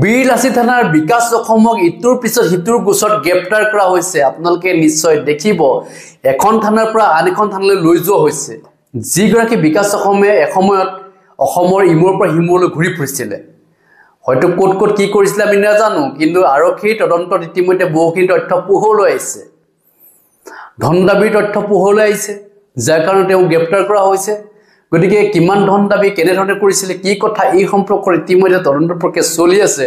বীৰলাচি থানাৰ বিকাশ অসমক ইটোৰ পিছত সিটোৰ গোচৰত গ্ৰেপ্তাৰ কৰা হৈছে। আপোনালোকে নিশ্চয় দেখিব এখন থানাৰ পৰা আন এখন থানালৈ লৈ যোৱা হৈছে। যিগৰাকী বিকাশ অসমে এসময়ত অসমৰ ইমূৰৰ পৰা সিমূৰলৈ ঘূৰি ফুৰিছিলে, হয়তো ক'ত ক'ত কি কৰিছিলে আমি নাজানো, কিন্তু আৰক্ষীৰ তদন্তত ইতিমধ্যে বহুখিনি তথ্য পোহৰলৈ আহিছে, ধন দাবীৰ তথ্য পোহৰলৈ আহিছে, যাৰ কাৰণে তেওঁ গ্ৰেপ্তাৰ কৰা হৈছে। গতিকে কিমান ধন দাবী, কেনেধৰণে কৰিছিলে, কি কথা, এই সম্পৰ্কত ইতিমধ্যে তদন্ত প্ৰক্ৰিয়া চলি আছে।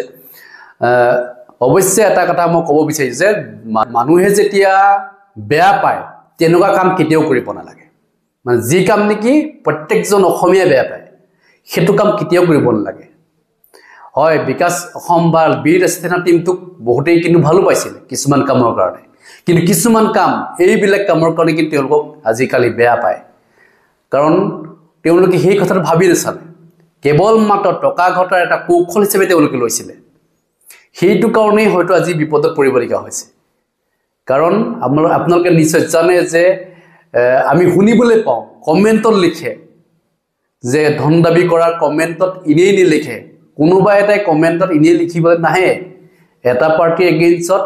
অৱশ্যে এটা কথা মই ক'ব বিচাৰিছোঁ যে মানুহে যেতিয়া বেয়া পায় তেনেকুৱা কাম কেতিয়াও কৰিব নালাগে। মানে যি কাম নেকি প্ৰত্যেকজন অসমীয়াই বেয়া পায় সেইটো কাম কেতিয়াও কৰিব নালাগে। হয়, বিকাশ অসম বা বীৰলাচি থানা টীমটোক বহুতেই কিন্তু ভালো পাইছিলে কিছুমান কামৰ কাৰণে, কিন্তু কিছুমান কাম এইবিলাক কামৰ কাৰণে কিন্তু তেওঁলোকক আজিকালি বেয়া পায়। কাৰণ তেওঁলোকে সেই কথাটো ভাবি নাচালে, কেৱল মাত্ৰ টকা ঘটাৰ এটা কৌশল হিচাপে তেওঁলোকে লৈছিলে। সেইটো কাৰণেই হয়তো আজি বিপদত পৰিবলগীয়া হৈছে। কাৰণ আপোনালোকে নিশ্চয় জানে যে আমি শুনিবলৈ পাওঁ, কমেণ্টত লিখে যে ধন দাবী কৰাৰ কমেণ্টত এনেই নিলিখে, কোনোবা এটাই কমেণ্টত এনেই লিখিবলৈ নাহে, এটা পাৰ্টিৰ এগেইনষ্টত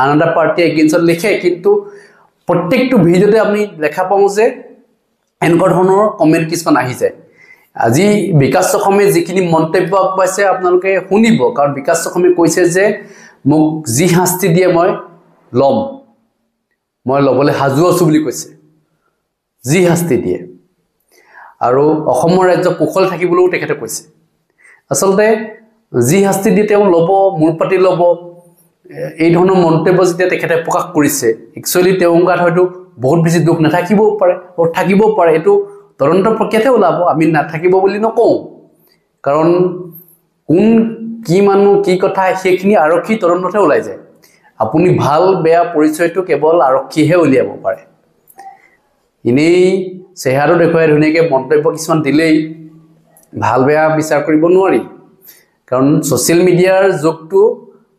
আন এটা পাৰ্টিৰ এগেইনষ্টত লিখে, কিন্তু প্ৰত্যেকটো ভিডিঅ'তে আমি দেখা পাওঁ যে এনেকুৱা ধৰণৰ কমেণ্ট কিছুমান আহি যায়। আজি বিকাশ অসমে যিখিনি মন্তব্য আগবঢ়াইছে আপোনালোকে শুনিব, কাৰণ বিকাশ অসমে কৈছে যে মোক যি শাস্তি দিয়ে মই ল'ম, মই ল'বলৈ সাজু আছোঁ বুলি কৈছে, যি শাস্তি দিয়ে। আৰু অসমৰ ৰাজ্য কুশল থাকিবলৈও তেখেতে কৈছে। আচলতে যি শাস্তি দিয়ে তেওঁ ল'ব, মূৰ পাতি ল'ব, এই ধৰণৰ মন্তব্য যেতিয়া তেখেতে প্ৰকাশ কৰিছে, একচুৱেলি তেওঁৰ গাত হয়তো বহুত বেছি দুখ নাথাকিবও পাৰে, থাকিবও পাৰে, এইটো তদন্ত প্ৰক্ৰিয়াতে ওলাব, আমি নাথাকিব বুলি নকওঁ। কাৰণ কোন কি মানুহ কি কথা সেইখিনি আৰক্ষী তদন্ততে ওলাই যায়। আপুনি ভাল বেয়া পৰিচয়টো কেৱল আৰক্ষীহে উলিয়াব পাৰে। এনেই চেহেৰাটো দেখুৱাই ধুনীয়াকৈ মন্তব্য কিছুমান দিলেই ভাল বেয়া বিচাৰ কৰিব নোৱাৰি, কাৰণ ছ'চিয়েল মিডিয়াৰ যুগটো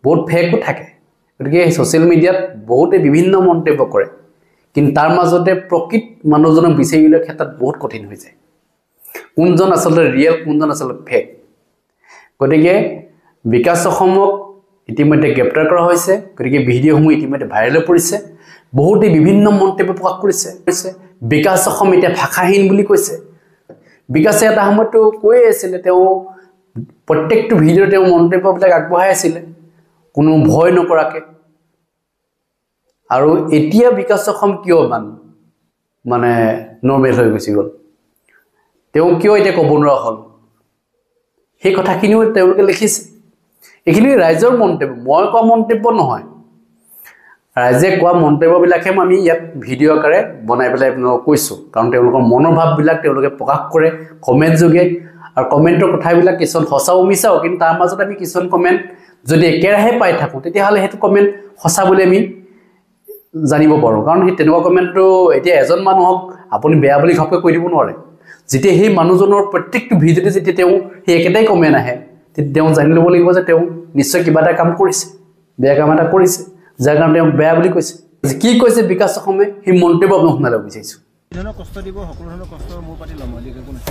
বহুত ফেকো থাকে। গতিকে ছ'চিয়েল মিডিয়াত বহুতে বিভিন্ন মন্তব্য কৰে, কিন্তু তাৰ মাজতে প্ৰকৃত মানুহজনক বিচাৰি উলিওৱাৰ ক্ষেত্ৰত বহুত কঠিন হৈ যায়, কোনজন আচলতে ৰিয়েল, কোনজন আচলতে ফেক। গতিকে বিকাশ অসমক ইতিমধ্যে গ্ৰেপ্তাৰ কৰা হৈছে। গতিকে ভিডিঅ'সমূহ ইতিমধ্যে ভাইৰেল হৈ পৰিছে, বহুতে বিভিন্ন মন্তব্য প্ৰকাশ কৰিছে। বিকাশ অসম এতিয়া ভাষাহীন বুলি কৈছে। বিকাশে এটা সময়তো কৈয়ে আছিলে, তেওঁ প্ৰত্যেকটো ভিডিঅ'ত তেওঁ মন্তব্যবিলাক আগবঢ়াই আছিলে কোনো ভয় নকৰাকৈ। আৰু এতিয়া বিকাশ অসম কিয় মানে নৰ্মেল হৈ গুচি গ'ল, তেওঁ কিয় এতিয়া ক'ব নোৱাৰা হ'ল, সেই কথাখিনিও তেওঁলোকে লিখিছে। এইখিনি ৰাইজৰ মন্তব্য, মই কোৱা মন্তব্য নহয়, ৰাইজে কোৱা মন্তব্যবিলাকহে আমি ইয়াত ভিডিঅ' আকাৰে বনাই পেলাই আপোনালোকক কৈছোঁ। কাৰণ তেওঁলোকৰ মনৰ ভাৱবিলাক তেওঁলোকে প্ৰকাশ কৰে কমেণ্ট যোগে, আৰু কমেণ্টৰ কথাবিলাক কিছুমান সঁচাও মিছাও, কিন্তু তাৰ মাজত আমি কিছুমান কমেণ্ট যদি একেৰাহে পাই থাকোঁ তেতিয়াহ'লে সেইটো কমেণ্ট সঁচা বুলি আমি জানিব পাৰোঁ। কাৰণ সেই তেনেকুৱা কমেণ্টটো এতিয়া এজন মানুহক আপুনি বেয়া বুলি ঘপকৈ কৈ দিব নোৱাৰে। যেতিয়া সেই মানুহজনৰ প্ৰত্যেকটো ভিডিঅ'তে যেতিয়া তেওঁ সেই একেটাই কমেণ্ট আহে, তেতিয়া তেওঁ জানি ল'ব লাগিব যে তেওঁ নিশ্চয় কিবা এটা কাম কৰিছে, বেয়া কাম এটা কৰিছে, যাৰ কাৰণে তেওঁ বেয়া বুলি কৈছে। কি কৈছে বিকাশ অসমে সেই মন্তব্য আপোনাক শুনাব বিচাৰিছোঁ। ধৰণৰ কষ্ট দিব, সকলো ধৰণৰ কষ্ট মোৰ পাতি ল'ম, একো নাই,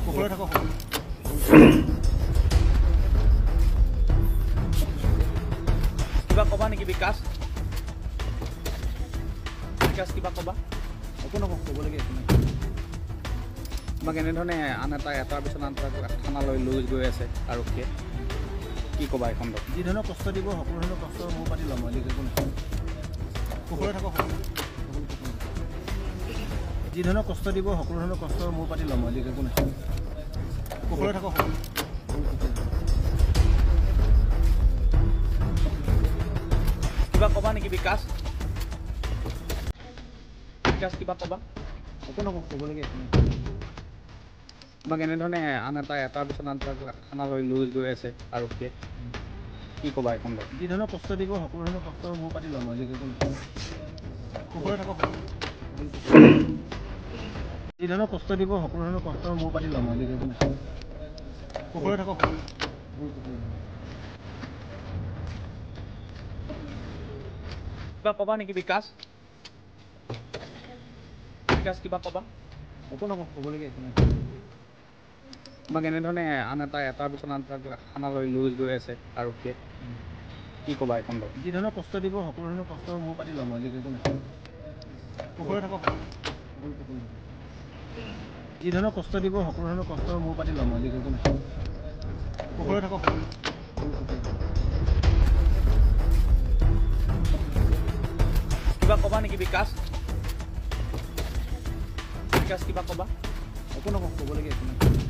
সকলোৱে থাকক। কিবা ক'বা নেকি বিকাশ? বিকাশ কিবা ক'বা? একো নকওঁ, ক'বলগীয়া একো নাই। তোমাক এনেধৰণে আন এটাৰ পিছত আন এটা থানালৈ লৈ গৈ আছে আৰক্ষীয়ে, কি ক'বা এখন? যি ধৰণৰ কষ্ট দিব, সকলো ধৰণৰ কষ্ট মোৰ পাতি ল'ম, একো নাই, সকলোৱে থাকক। যি ধৰণৰ কষ্ট দিব, সকলো ধৰণৰ কষ্ট মোৰ পাতি ল'ম, একো নাই, সকলোৱে থাকক। কিবা ক'বা নেকি বিকাশ? বিকাশ কিবা ক'বা? একো নকওঁ, ক'বলগীয়া একো নাই। তোমাক এনেধৰণে আন এটাৰ পিছত আন এটা থানালৈ লৈ গৈ আছে আৰক্ষীয়ে, কি ক'বা এখন? যি ধৰণৰ কষ্ট দিব, সকলো ধৰণৰ কষ্ট মোৰ পাতি ল'ম, একো নাই, সকলোৱে থাকক। যি ধৰণৰ কষ্ট দিব, সকলো ধৰণৰ কষ্ট মোৰ পাতি ল'ম, একো নাই, সকলোৱে থাকক। কিবা ক'বা নেকি বিকাশ? বিকাশ কিবা ক'বা? একো নকওঁ, ক'বলগীয়া একো নাই। তোমাক এনেধৰণে আন এটাৰ পিছত আন এটা থানালৈ লৈ গৈ আছে আৰক্ষীয়ে কি ক'বা এখন লগ যি ধৰণৰ কষ্ট দিব সকলো ধৰণৰ কষ্ট মোৰ পাতি ল'ম আজি একো নাই সকলোৱে থাকক যি ধৰণৰ কষ্ট দিব সকলো ধৰণৰ কষ্ট মোৰ পাতি ল'ম আজি একো নাই সকলোৱে থাকক কিবা ক'বা নেকি বিকাশ কিবা ক'বা একো নকওঁ ক'বলগীয়া একো নাই